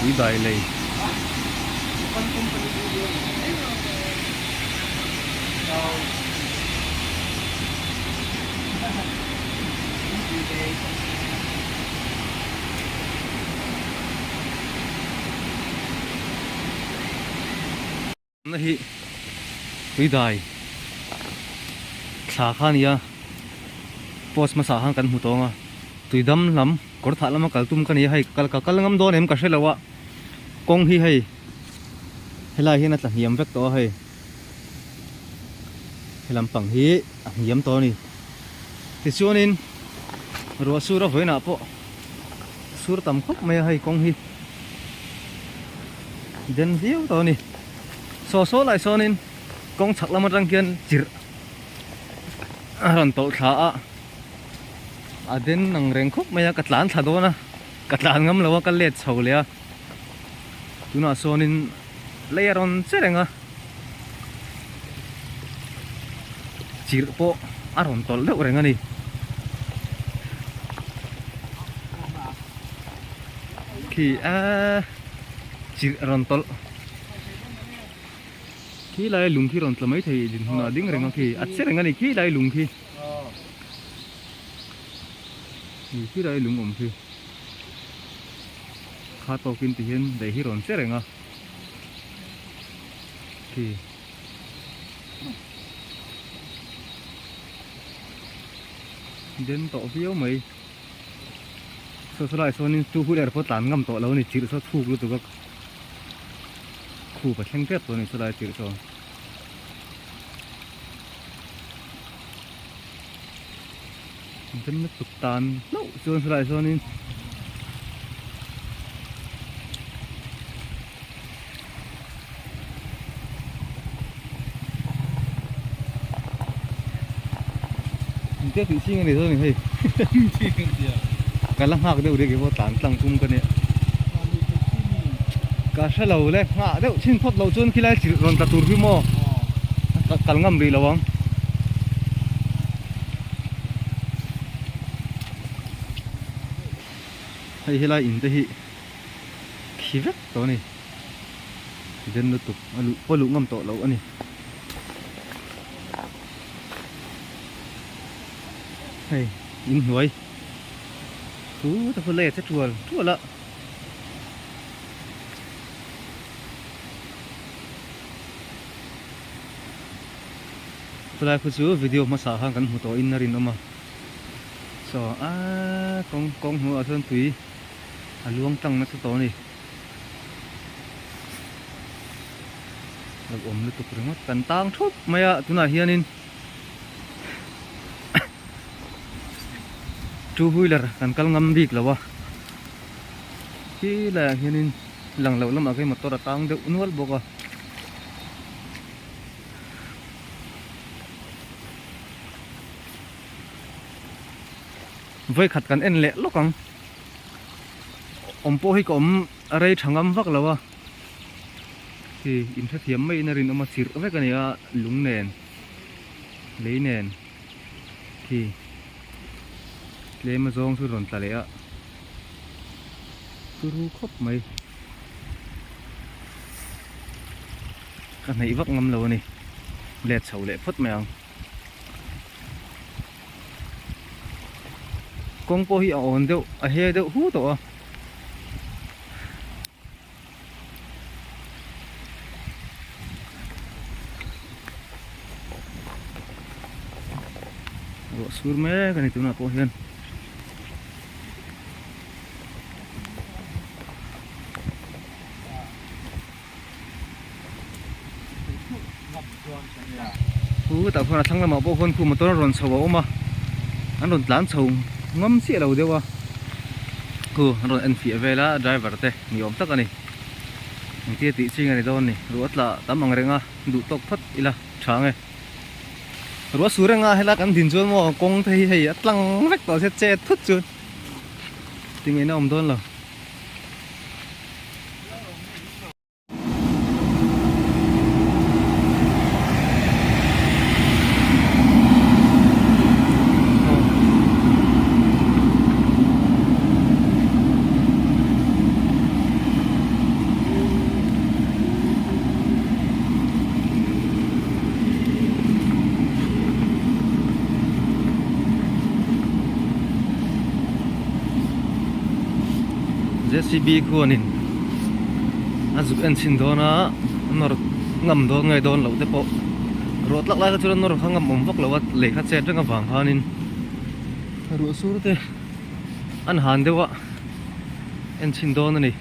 quý đại lầy hi quý đại thả khan ya post mà sang kan hmu tonga tui dam lam kor tha lama kal tum kan hi hai kal ngam don em ka hrelowa kong hi hei helai hi na tla hiam vek to hei helam pang hi hiam to ni ti chuanin ro sura voina po sur tam khop mai hei kong hi den viu to ni so lại sonin kong chak lama rang kian chir ran to tha a den nang reng khop mai ka tlan tha do na ka tlan ngam lawa ka let chho le tuna sonin leron cherenga chir po aron tol de renga ni ki a chir ron tol khi lại lùng khi ròn mấy thì nó đứng rồi khi ắt sẽ là này khi lại lùng khi lại lùng ổn khi khá to kinh thì hiện để khi ròn sẽ là khi đến tổ phiếu mấy số lại số nên tu hút để có tán ngâm tổ lâu này chỉ số thu luôn tụi các khu và thanh kết rồi này số lại chỉ số真tục tàn lâu số lại số nên tiếp thị sinh này thôi này cái lăng hạc đều để cái vô tán tăng tung cái này cả sẽ lâu đấy ngã đều xin thoát lâu chôn khi lại chỉ còn cả tour phim mò cả ngâm đi lâu không hay lại in đây khí vết đó này dân nó tục có lũ ngâm tổ lâu anh này hay in nuôi thú ta phải lấy chết chùa lợ lại phải chụp video mà xả hàng kan hmu to in na rin oma so kong hu a thon tui a luang tang na to ni lag om lu tu pringot kan tang thup maya tuna hianin two wheeler kan kal ngam dik lawa ki la hianin lang lo lam a kai motor tang de unwal boka với khát cần en lệ lúc còn po hi kom arai thangam vak lawa thì in thắt hiếm mấy nè rin mà sir với cái này lúng nền lấy nền thì lấy mà zong su ron ta lệ á tu ru khop mấy cái này vak ngâm lâu này lẹt sầu lệ phất mèo con po hi ổn đâu à he đâu hú tổ bộ sur mé cái này tụi nào po hiền hú tạo phần là thằng là màu po hơn khu mà tôi ròn sầu mà anh ròn lán sầu ngâm xịa đầu đâu à rồi anh phía về là driver te nhiều tất cả này những tia tị sinh này đâu này rồi là tấm bằng renga đủ tốc phất ila chang này rồi sửa renga hay là cái thìn chuột mà công thấy hay lăng vách tàu xe thất chuột thì ngày nào ông tôn là JCB kuanin azuk en sin dona nor ngam do ngai don lo te po rot lak lai ka churan nor khangam mom vak lawat le kha che tanga wang hanin ru sur te an han dewa en sin don ani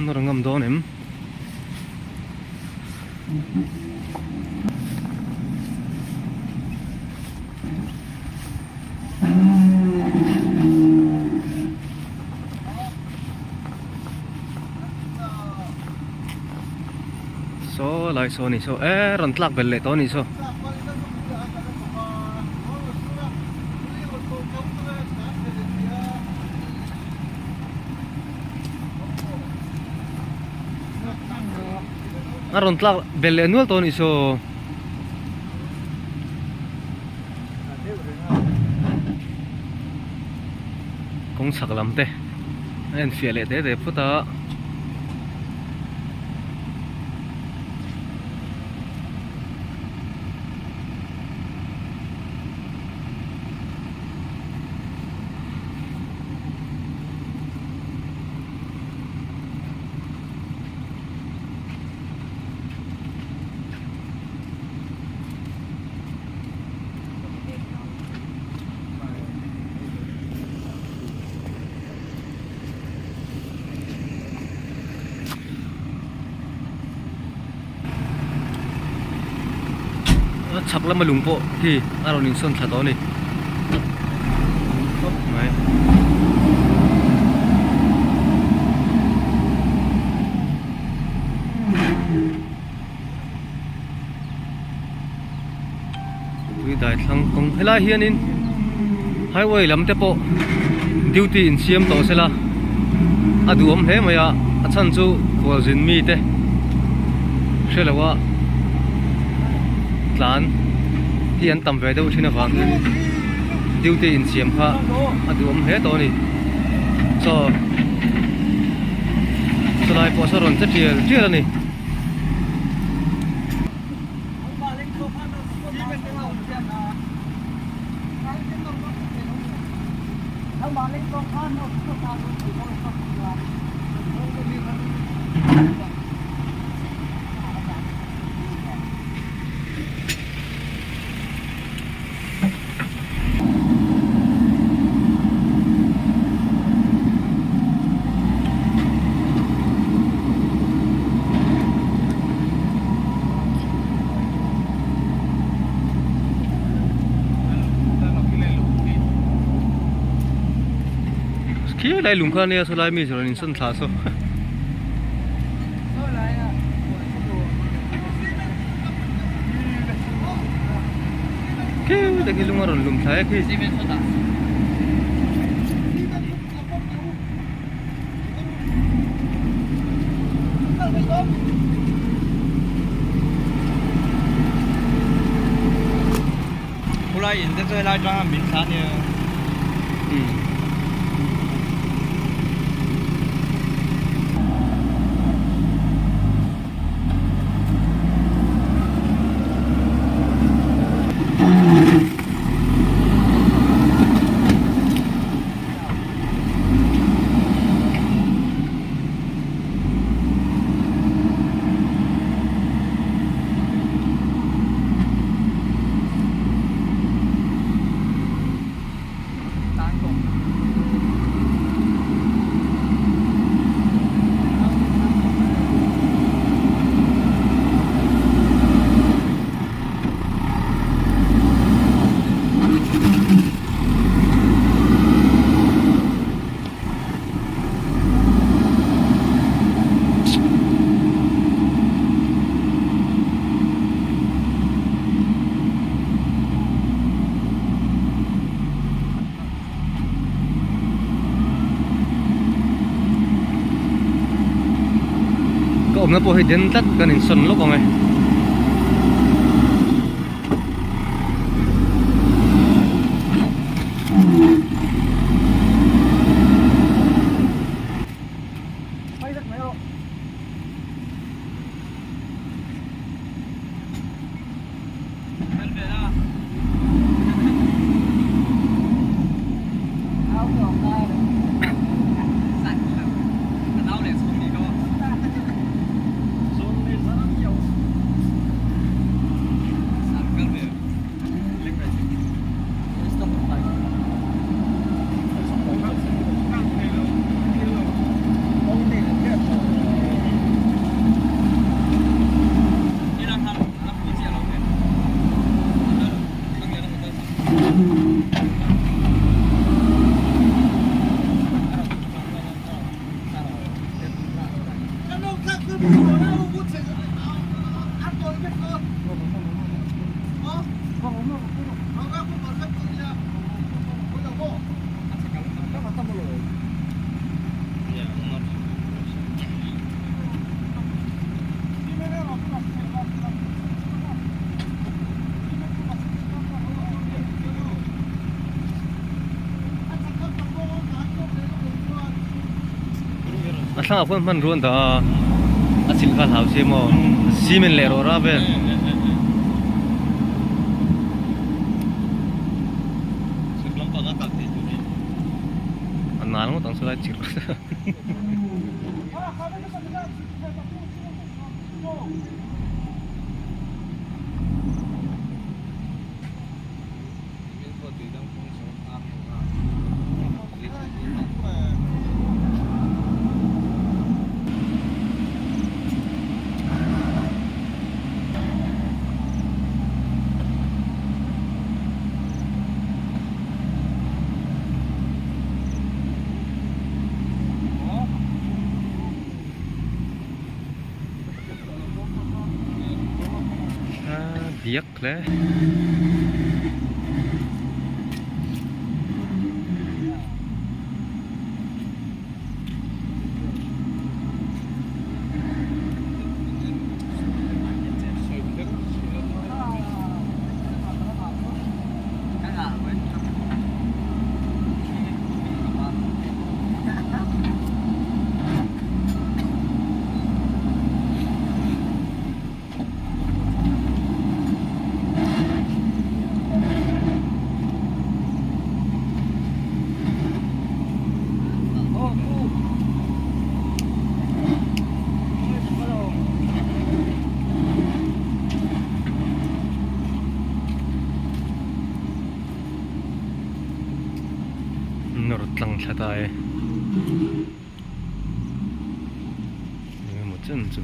nor ngam don em so lai so ni so ron tlak bel le to ni so ron tlak bel le nual to ni so kong sak lam te en fia le te puta chak lama lungpo hi aro ning son thato ni mai tui dai thlang kong helai hianin highway lam te po duty in siam to sela aduam he maya achan chu khwalzin mi te shelawa tlan hian tam ve deuh thina wang duty in siam kha aduam he to ni so lai po saron cha tiel ani kia lai lung kha ne so lai mi so in san thla so ke de ki lung ron lum thai ki pulai in de lai trang min kha ne na po hidden tat kanin son lo kong Asal apa man ruan dah asil kal house mo simen lero rabe sebelum kau tak tahu itu ni. anal mo tang sudah cir biak leh nurut lang siya ini mo chen chu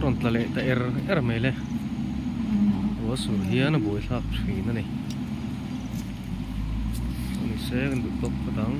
ron tlale ta mele wa sur hian boi thak thina ni ni se kan du top patang